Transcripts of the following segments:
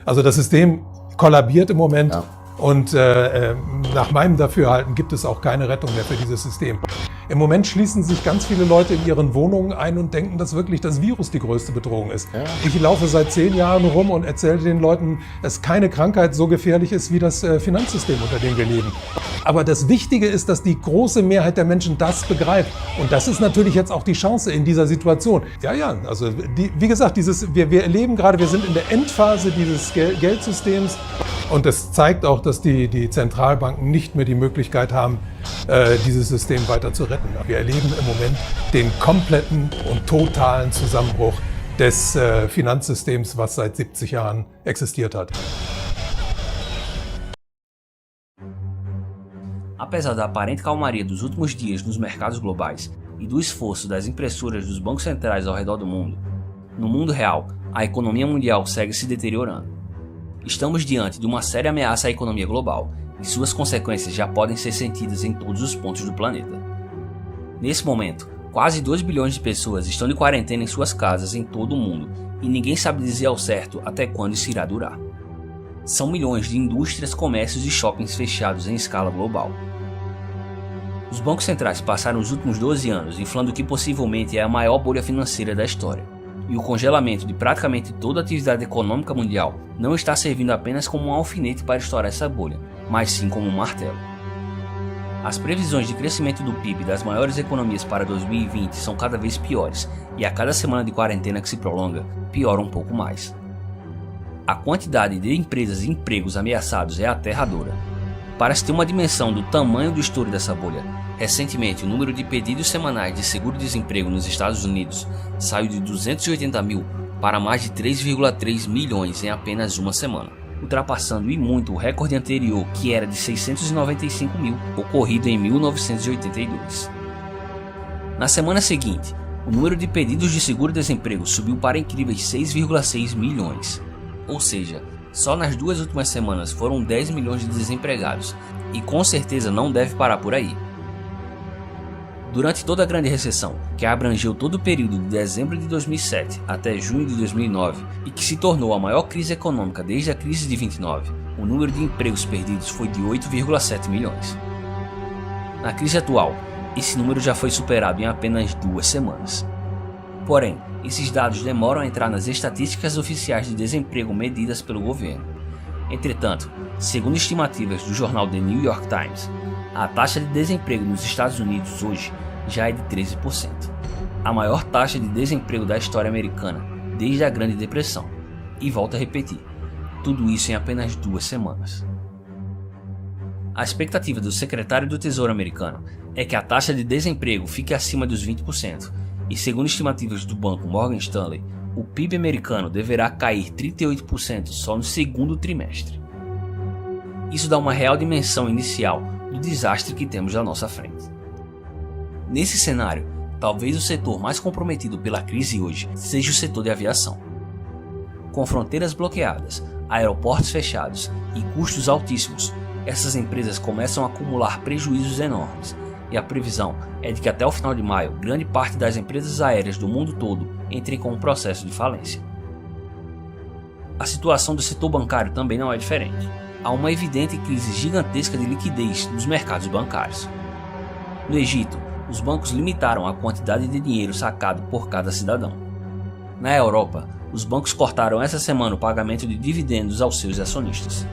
Also das System kollabiert im Moment. Ja. Und nach meinem Dafürhalten gibt es auch keine Rettung mehr für dieses System. Im Moment schließen sich ganz viele Leute in ihren Wohnungen ein und denken, dass wirklich das Virus die größte Bedrohung ist. Ja. Ich laufe seit 10 Jahren rum und erzähle den Leuten, dass keine Krankheit so gefährlich ist wie das Finanzsystem, unter dem wir leben. Aber das Wichtige ist, dass die große Mehrheit der Menschen das begreift. Und das ist natürlich jetzt auch die Chance in dieser Situation. Ja, also wie gesagt, wir erleben gerade, wir sind in der Endphase dieses Geldsystems. Und es zeigt auch, dass die Zentralbanken nicht mehr die Möglichkeit haben, dieses System weiter zu retten. Wir erleben im Moment den kompletten und totalen Zusammenbruch des Finanzsystems, was seit 70 Jahren existiert hat. Apesar da aparente calmaria dos últimos dias nos mercados globais e do esforço das impressoras dos bancos centrais ao redor do mundo, no mundo real, a economia mundial segue se deteriorando. Estamos diante de uma séria ameaça à economia global e suas consequências já podem ser sentidas em todos os pontos do planeta. Nesse momento, quase 2 bilhões de pessoas estão de quarentena em suas casas em todo o mundo e ninguém sabe dizer ao certo até quando isso irá durar. São milhões de indústrias, comércios e shoppings fechados em escala global. Os bancos centrais passaram os últimos 12 anos inflando o que possivelmente é a maior bolha financeira da história. E o congelamento de praticamente toda a atividade econômica mundial não está servindo apenas como um alfinete para estourar essa bolha, mas sim como um martelo. As previsões de crescimento do PIB das maiores economias para 2020 são cada vez piores, e a cada semana de quarentena que se prolonga, piora um pouco mais. A quantidade de empresas e empregos ameaçados é aterradora. Para se ter uma dimensão do tamanho do estouro dessa bolha, recentemente o número de pedidos semanais de seguro-desemprego nos Estados Unidos saiu de 280 mil para mais de 3,3 milhões em apenas uma semana, ultrapassando e muito o recorde anterior, que era de 695 mil, ocorrido em 1982. Na semana seguinte, o número de pedidos de seguro-desemprego subiu para incríveis 6,6 milhões, ou seja, só nas 2 últimas semanas foram 10 milhões de desempregados, e com certeza não deve parar por aí. Durante toda a grande recessão, que abrangeu todo o período de dezembro de 2007 até junho de 2009 e que se tornou a maior crise econômica desde a crise de 29, o número de empregos perdidos foi de 8,7 milhões. Na crise atual, esse número já foi superado em apenas 2 semanas. Porém, esses dados demoram a entrar nas estatísticas oficiais de desemprego medidas pelo governo. Entretanto, segundo estimativas do jornal The New York Times, a taxa de desemprego nos Estados Unidos hoje já é de 13%, a maior taxa de desemprego da história americana desde a Grande Depressão. E volto a repetir, tudo isso em apenas 2 semanas. A expectativa do secretário do Tesouro americano é que a taxa de desemprego fique acima dos 20%, e segundo estimativas do banco Morgan Stanley, o PIB americano deverá cair 38% só no segundo trimestre. Isso dá uma real dimensão inicial do desastre que temos à nossa frente. Nesse cenário, talvez o setor mais comprometido pela crise hoje seja o setor de aviação. Com fronteiras bloqueadas, aeroportos fechados e custos altíssimos, essas empresas começam a acumular prejuízos enormes, e a previsão é de que até o final de maio, grande parte das empresas aéreas do mundo todo entrem com um processo de falência. A situação do setor bancário também não é diferente. Há uma evidente crise gigantesca de liquidez nos mercados bancários. No Egito, os bancos limitaram a quantidade de dinheiro sacado por cada cidadão. Na Europa, os bancos cortaram essa semana o pagamento de dividendos aos seus acionistas.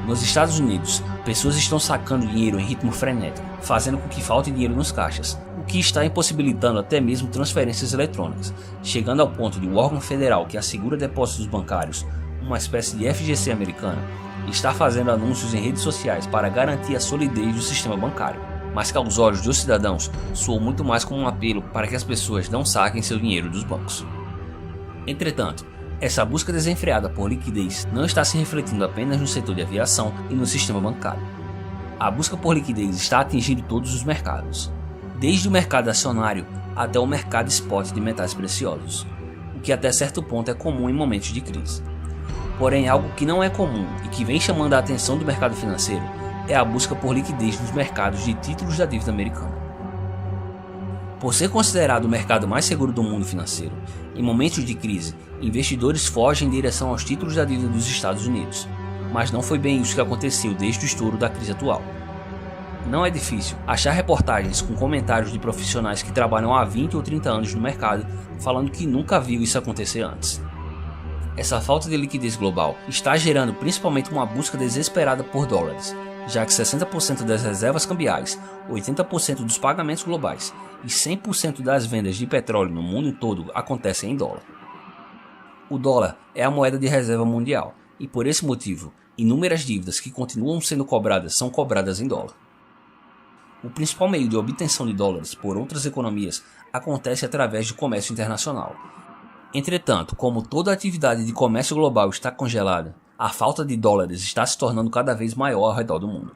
Nos Estados Unidos, pessoas estão sacando dinheiro em ritmo frenético, fazendo com que falte dinheiro nos caixas, o que está impossibilitando até mesmo transferências eletrônicas, chegando ao ponto de o órgão federal que assegura depósitos bancários, uma espécie de FGC americana, está fazendo anúncios em redes sociais para garantir a solidez do sistema bancário, mas que aos olhos dos cidadãos soou muito mais como um apelo para que as pessoas não saquem seu dinheiro dos bancos. Entretanto, essa busca desenfreada por liquidez não está se refletindo apenas no setor de aviação e no sistema bancário. A busca por liquidez está atingindo todos os mercados, desde o mercado acionário até o mercado spot de metais preciosos, o que até certo ponto é comum em momentos de crise. Porém, algo que não é comum e que vem chamando a atenção do mercado financeiro é a busca por liquidez nos mercados de títulos da dívida americana. Por ser considerado o mercado mais seguro do mundo financeiro, em momentos de crise, investidores fogem em direção aos títulos da dívida dos Estados Unidos, mas não foi bem isso que aconteceu desde o estouro da crise atual. Não é difícil achar reportagens com comentários de profissionais que trabalham há 20 ou 30 anos no mercado falando que nunca viu isso acontecer antes. Essa falta de liquidez global está gerando principalmente uma busca desesperada por dólares, já que 60% das reservas cambiais, 80% dos pagamentos globais e 100% das vendas de petróleo no mundo todo acontecem em dólar. O dólar é a moeda de reserva mundial e, por esse motivo, inúmeras dívidas que continuam sendo cobradas são cobradas em dólar. O principal meio de obtenção de dólares por outras economias acontece através do comércio internacional. Entretanto, como toda a atividade de comércio global está congelada, a falta de dólares está se tornando cada vez maior ao redor do mundo.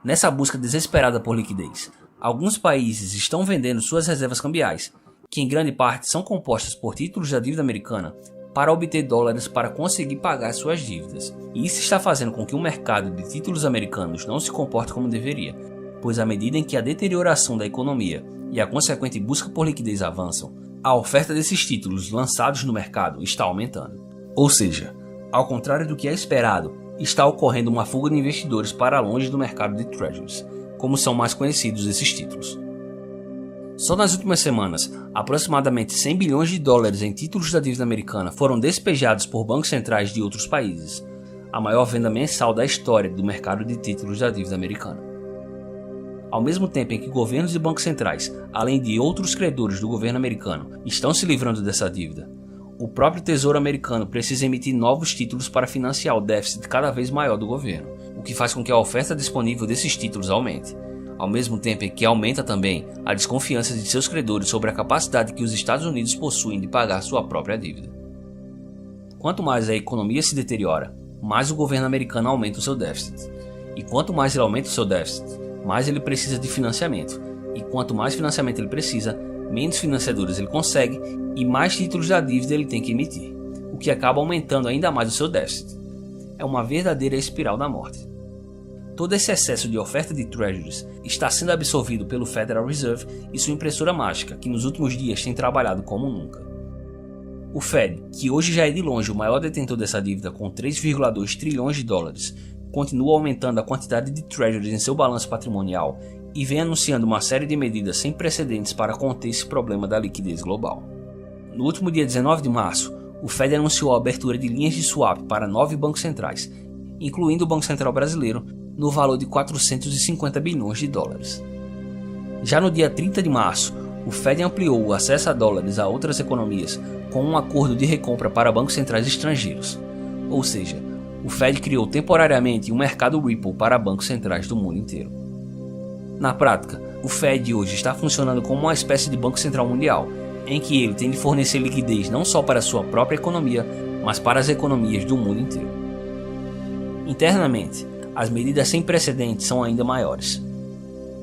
Nessa busca desesperada por liquidez, alguns países estão vendendo suas reservas cambiais, que em grande parte são compostas por títulos da dívida americana, para obter dólares para conseguir pagar suas dívidas. E isso está fazendo com que o mercado de títulos americanos não se comporte como deveria, pois à medida em que a deterioração da economia e a consequente busca por liquidez avançam, a oferta desses títulos lançados no mercado está aumentando. Ou seja, ao contrário do que é esperado, está ocorrendo uma fuga de investidores para longe do mercado de treasuries, como são mais conhecidos esses títulos. Só nas últimas semanas, aproximadamente 100 bilhões de dólares em títulos da dívida americana foram despejados por bancos centrais de outros países, a maior venda mensal da história do mercado de títulos da dívida americana. Ao mesmo tempo em que governos e bancos centrais, além de outros credores do governo americano, estão se livrando dessa dívida, o próprio Tesouro americano precisa emitir novos títulos para financiar o déficit cada vez maior do governo, o que faz com que a oferta disponível desses títulos aumente, ao mesmo tempo em que aumenta também a desconfiança de seus credores sobre a capacidade que os Estados Unidos possuem de pagar sua própria dívida. Quanto mais a economia se deteriora, mais o governo americano aumenta o seu déficit, e quanto mais ele aumenta o seu déficit, mais ele precisa de financiamento, e quanto mais financiamento ele precisa, menos financiadores ele consegue e mais títulos da dívida ele tem que emitir, o que acaba aumentando ainda mais o seu déficit. É uma verdadeira espiral da morte. Todo esse excesso de oferta de treasuries está sendo absorvido pelo Federal Reserve e sua impressora mágica, que nos últimos dias tem trabalhado como nunca. O Fed, que hoje já é de longe o maior detentor dessa dívida com 3,2 trilhões de dólares, continua aumentando a quantidade de treasuries em seu balanço patrimonial e vem anunciando uma série de medidas sem precedentes para conter esse problema da liquidez global. No último dia 19 de março, o Fed anunciou a abertura de linhas de swap para 9 bancos centrais, incluindo o Banco Central Brasileiro, no valor de 450 bilhões de dólares. Já no dia 30 de março, o Fed ampliou o acesso a dólares a outras economias com um acordo de recompra para bancos centrais estrangeiros, ou seja, o Fed criou temporariamente um mercado Ripple para bancos centrais do mundo inteiro. Na prática, o Fed hoje está funcionando como uma espécie de banco central mundial, em que ele tem de fornecer liquidez não só para a sua própria economia, mas para as economias do mundo inteiro. Internamente, as medidas sem precedentes são ainda maiores.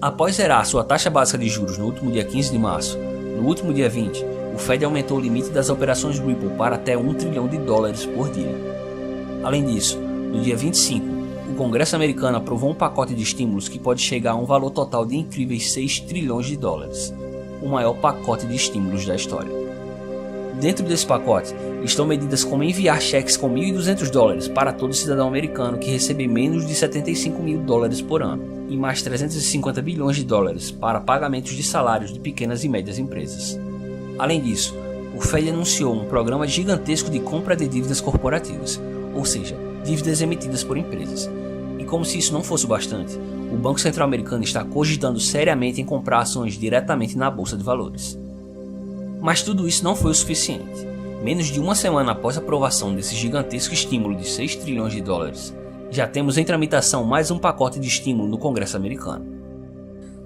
Após zerar sua taxa básica de juros no último dia 15 de março, no último dia 20, o Fed aumentou o limite das operações Ripple para até 1 trilhão de dólares por dia. Além disso, no dia 25, o Congresso americano aprovou um pacote de estímulos que pode chegar a um valor total de incríveis 6 trilhões de dólares, o maior pacote de estímulos da história. Dentro desse pacote estão medidas como enviar cheques com 1.200 dólares para todo cidadão americano que receber menos de 75 mil dólares por ano e mais 350 bilhões de dólares para pagamentos de salários de pequenas e médias empresas. Além disso, o Fed anunciou um programa gigantesco de compra de dívidas corporativas, ou seja, dívidas emitidas por empresas. E como se isso não fosse o bastante, o Banco Central americano está cogitando seriamente em comprar ações diretamente na Bolsa de Valores. Mas tudo isso não foi o suficiente. Menos de uma semana após a aprovação desse gigantesco estímulo de 6 trilhões de dólares, já temos em tramitação mais um pacote de estímulo no Congresso americano.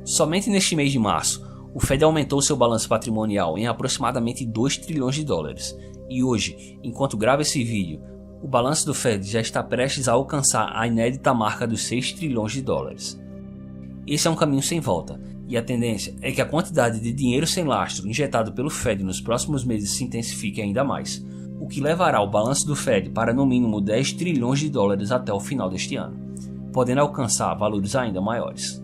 Somente neste mês de março, o Fed aumentou seu balanço patrimonial em aproximadamente 2 trilhões de dólares, e hoje, enquanto gravo esse vídeo, o balanço do Fed já está prestes a alcançar a inédita marca dos 6 trilhões de dólares. Esse é um caminho sem volta, e a tendência é que a quantidade de dinheiro sem lastro injetado pelo Fed nos próximos meses se intensifique ainda mais, o que levará o balanço do Fed para no mínimo 10 trilhões de dólares até o final deste ano, podendo alcançar valores ainda maiores.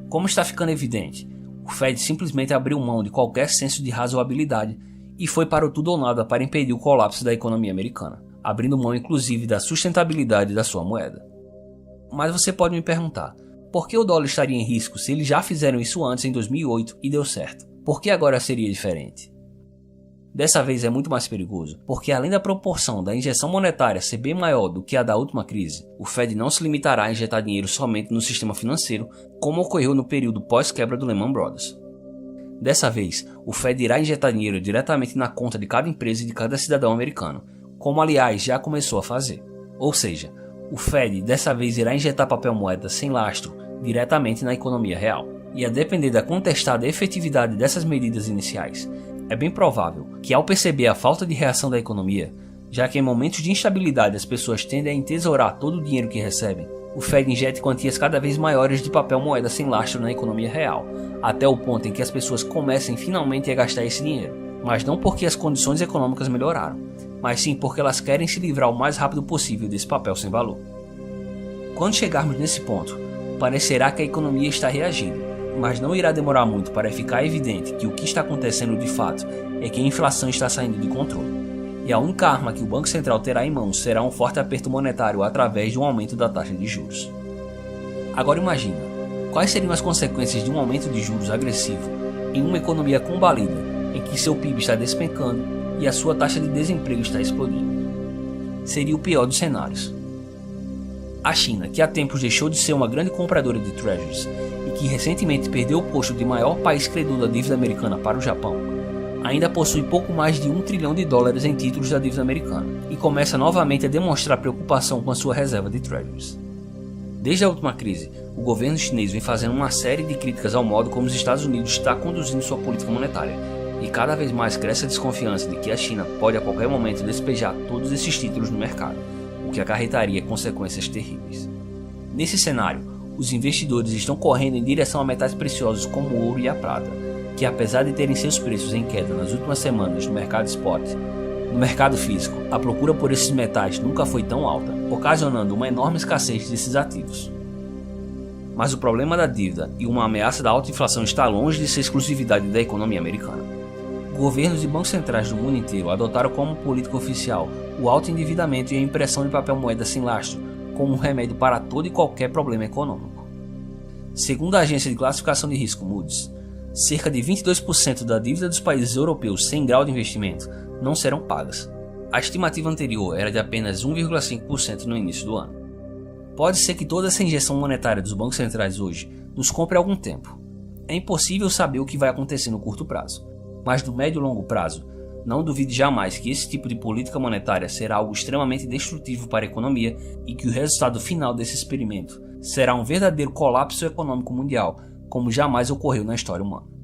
Como está ficando evidente, o Fed simplesmente abriu mão de qualquer senso de razoabilidade e foi para o tudo ou nada para impedir o colapso da economia americana, abrindo mão inclusive da sustentabilidade da sua moeda. Mas você pode me perguntar, por que o dólar estaria em risco se eles já fizeram isso antes em 2008 e deu certo? Por que agora seria diferente? Dessa vez é muito mais perigoso, porque além da proporção da injeção monetária ser bem maior do que a da última crise, o Fed não se limitará a injetar dinheiro somente no sistema financeiro, como ocorreu no período pós-quebra do Lehman Brothers. Dessa vez, o Fed irá injetar dinheiro diretamente na conta de cada empresa e de cada cidadão americano, como aliás já começou a fazer. Ou seja, o Fed dessa vez irá injetar papel moeda sem lastro diretamente na economia real. E a depender da contestada efetividade dessas medidas iniciais, é bem provável que ao perceber a falta de reação da economia, já que em momentos de instabilidade as pessoas tendem a entesourar todo o dinheiro que recebem, o Fed injete quantias cada vez maiores de papel moeda sem lastro na economia real, até o ponto em que as pessoas comecem finalmente a gastar esse dinheiro. Mas não porque as condições econômicas melhoraram, mas sim porque elas querem se livrar o mais rápido possível desse papel sem valor. Quando chegarmos nesse ponto, parecerá que a economia está reagindo, mas não irá demorar muito para ficar evidente que o que está acontecendo de fato é que a inflação está saindo de controle. E a única arma que o Banco Central terá em mãos será um forte aperto monetário através de um aumento da taxa de juros. Agora imagina, quais seriam as consequências de um aumento de juros agressivo em uma economia combalida, em que seu PIB está despencando e a sua taxa de desemprego está explodindo? Seria o pior dos cenários. A China, que há tempos deixou de ser uma grande compradora de treasuries e que recentemente perdeu o posto de maior país credor da dívida americana para o Japão, ainda possui pouco mais de $1 trilhão em títulos da dívida americana e começa novamente a demonstrar preocupação com a sua reserva de treasuries. Desde a última crise, o governo chinês vem fazendo uma série de críticas ao modo como os Estados Unidos está conduzindo sua política monetária, e cada vez mais cresce a desconfiança de que a China pode a qualquer momento despejar todos esses títulos no mercado, o que acarretaria consequências terríveis. Nesse cenário, os investidores estão correndo em direção a metais preciosos como o ouro e a prata, que apesar de terem seus preços em queda nas últimas semanas no mercado spot, no mercado físico, a procura por esses metais nunca foi tão alta, ocasionando uma enorme escassez desses ativos. Mas o problema da dívida e uma ameaça da alta inflação está longe de ser exclusividade da economia americana. Governos e bancos centrais do mundo inteiro adotaram como política oficial o alto endividamento e a impressão de papel moeda sem lastro como um remédio para todo e qualquer problema econômico. Segundo a agência de classificação de risco Moody's, cerca de 22% da dívida dos países europeus sem grau de investimento não serão pagas. A estimativa anterior era de apenas 1,5% no início do ano. Pode ser que toda essa injeção monetária dos bancos centrais hoje nos compre algum tempo. É impossível saber o que vai acontecer no curto prazo, mas no médio e longo prazo, não duvide jamais que esse tipo de política monetária será algo extremamente destrutivo para a economia e que o resultado final desse experimento será um verdadeiro colapso econômico mundial, como jamais ocorreu na história humana.